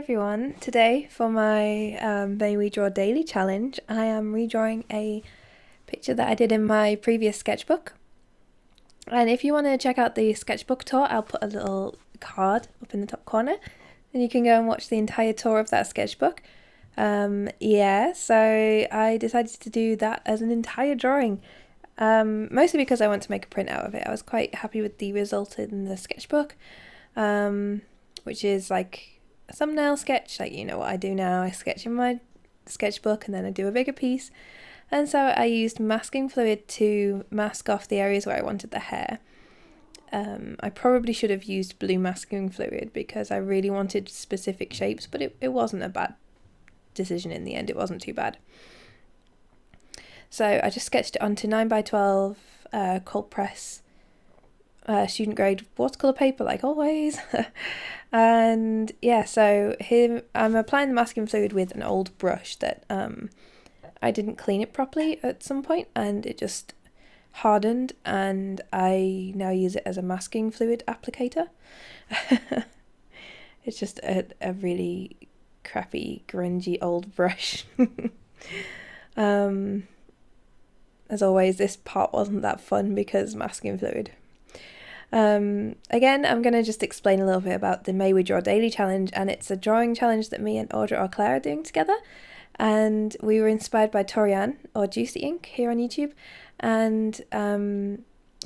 everyone, today for my May We Draw Daily challenge I am redrawing a picture that I did in my previous sketchbook. And if you want to check out the sketchbook tour, I'll put a little card up in the top corner and you can go and watch the entire tour of that sketchbook. So I decided to do that as an entire drawing, mostly because I want to make a print out of it. I was quite happy with the result in the sketchbook, which is like a thumbnail sketch, like you know what I do now. I sketch in my sketchbook and then I do a bigger piece. And so I used masking fluid to mask off the areas where I wanted the hair. I probably should have used blue masking fluid because I really wanted specific shapes, but it wasn't a bad decision in the end. It wasn't too bad. So I just sketched it onto 9x12 cold press student grade watercolour paper, like always. And yeah, so here I'm applying the masking fluid with an old brush that I didn't clean it properly at some point and it just hardened, and I now use it as a masking fluid applicator. It's just a really crappy, grungy old brush. As always, this part wasn't that fun because masking fluid. Again, I'm going to just explain a little bit about the May We Draw Daily challenge, and it's a drawing challenge that me and Audra Auclair are doing together, and we were inspired by Torianne, or Juicy Ink, here on YouTube, and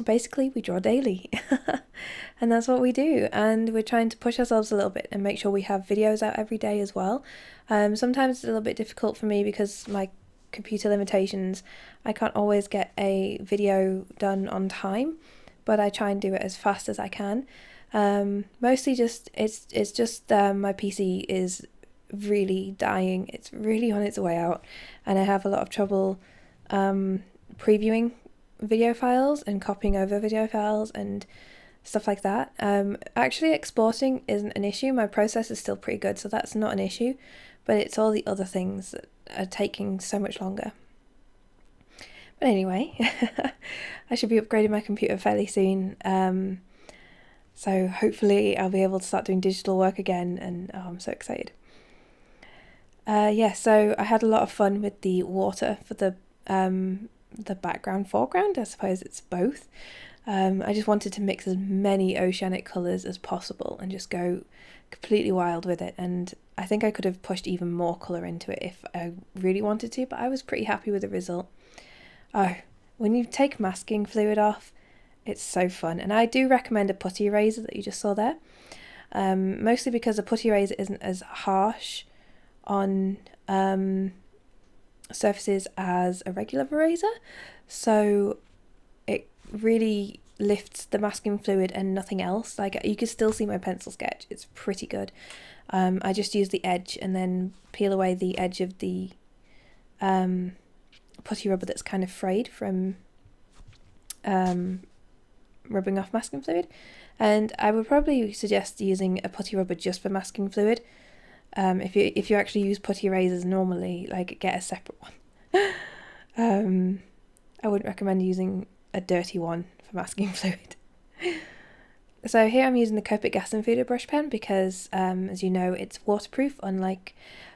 basically we draw daily, and that's what we do, and we're trying to push ourselves a little bit and make sure we have videos out every day as well. Sometimes it's a little bit difficult for me because my computer limitations, I can't always get a video done on time, but I try and do it as fast as I can. Mostly just, it's just my PC is really dying. It's really on its way out, and I have a lot of trouble previewing video files and copying over video files and stuff like that. Actually exporting isn't an issue. My process is still pretty good, so that's not an issue, but it's all the other things that are taking so much longer. But anyway, I should be upgrading my computer fairly soon, so hopefully I'll be able to start doing digital work again, and I'm so excited. So I had a lot of fun with the water for the background, foreground, I suppose it's both. I just wanted to mix as many oceanic colours as possible and just go completely wild with it, and I think I could have pushed even more colour into it if I really wanted to, but I was pretty happy with the result. Oh, when you take masking fluid off, it's so fun. And I do recommend a putty eraser that you just saw there. Mostly because a putty eraser isn't as harsh on surfaces as a regular eraser. So it really lifts the masking fluid and nothing else. Like, you can still see my pencil sketch. It's pretty good. I just use the edge and then peel away the edge of the putty rubber that's kind of frayed from rubbing off masking fluid, and I would probably suggest using a putty rubber just for masking fluid. If you actually use putty erasers normally, like, get a separate one. I wouldn't recommend using a dirty one for masking fluid. So here I'm using the Copic gas and feeder brush pen because, as you know, it's waterproof. Unlike,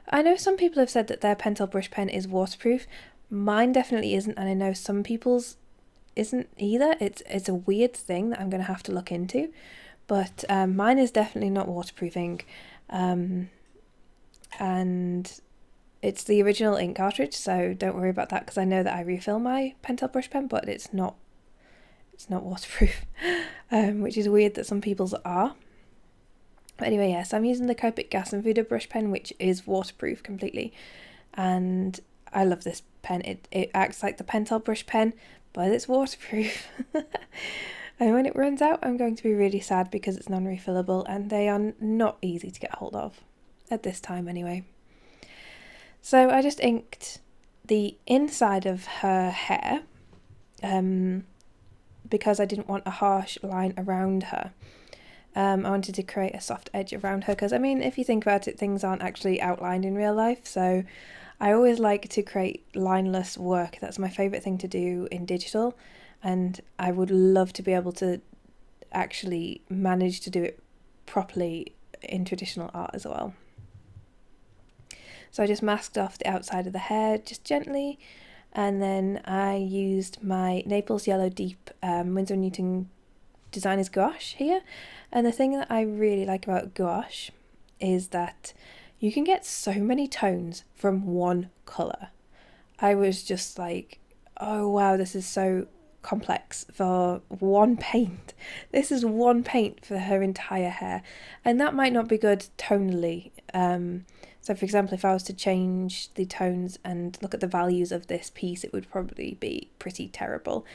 I know some people have said that their Pentel brush pen is waterproof. Mine definitely isn't, and I know some people's isn't either. It's a weird thing that I'm going to have to look into, but mine is definitely not waterproofing, and it's the original ink cartridge, so don't worry about that, because I know that I refill my Pentel brush pen, but it's not waterproof, which is weird that some people's are. But anyway, yes, I'm using the Copic gas and feeder brush pen, which is waterproof completely, and I love this pen. It acts like the Pentel brush pen, but it's waterproof. And when it runs out, I'm going to be really sad because it's non-refillable and they are not easy to get hold of, at this time anyway. So I just inked the inside of her hair, because I didn't want a harsh line around her. I wanted to create a soft edge around her because, I mean, if you think about it, things aren't actually outlined in real life, so I always like to create lineless work. That's my favourite thing to do in digital, and I would love to be able to actually manage to do it properly in traditional art as well. So I just masked off the outside of the hair just gently, and then I used my Naples Yellow Deep Winsor Newton Designer's Gouache here. And the thing that I really like about gouache is that you can get so many tones from one colour. I was just like, oh wow, this is so complex for one paint. This is one paint for her entire hair, and that might not be good tonally. So for example, if I was to change the tones and look at the values of this piece, it would probably be pretty terrible.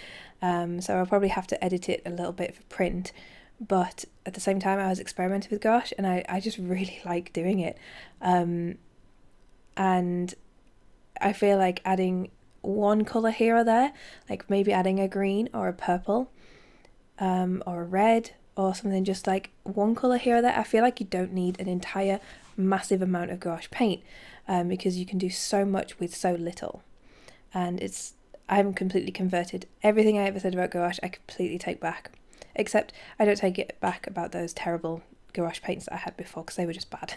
So I'll probably have to edit it a little bit for print, but at the same time I was experimenting with gouache, and I just really like doing it. And I feel like adding one colour here or there, like maybe adding a green or a purple, or a red or something, just like one colour here or there. I feel like you don't need an entire massive amount of gouache paint, because you can do so much with so little. And I'm completely converted. Everything I ever said about gouache I completely take back, except I don't take it back about those terrible gouache paints that I had before, because they were just bad.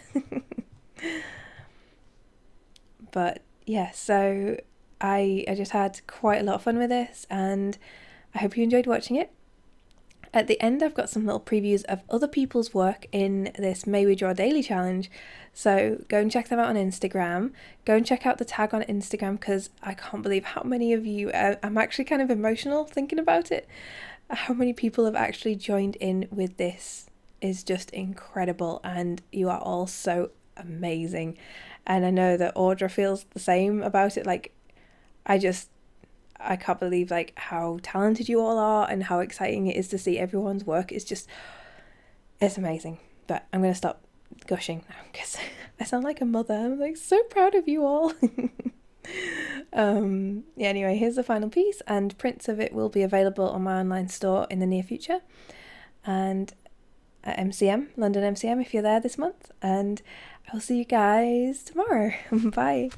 But yeah, so I just had quite a lot of fun with this, and I hope you enjoyed watching it. At the end I've got some little previews of other people's work in this May We Draw Daily challenge, so go and check them out on Instagram. Go and check out the tag on Instagram, because I can't believe how many of you, I'm actually kind of emotional thinking about it. How many people have actually joined in with this is just incredible, and you are all so amazing. And I know that Audra feels the same about it. Like, I can't believe like how talented you all are and how exciting it is to see everyone's work. It's amazing. But I'm going to stop gushing now, because I sound like a mother. I'm like so proud of you all. Yeah, anyway, here's the final piece, and prints of it will be available on my online store in the near future, and at MCM, London MCM, if you're there this month. And I'll see you guys tomorrow. Bye.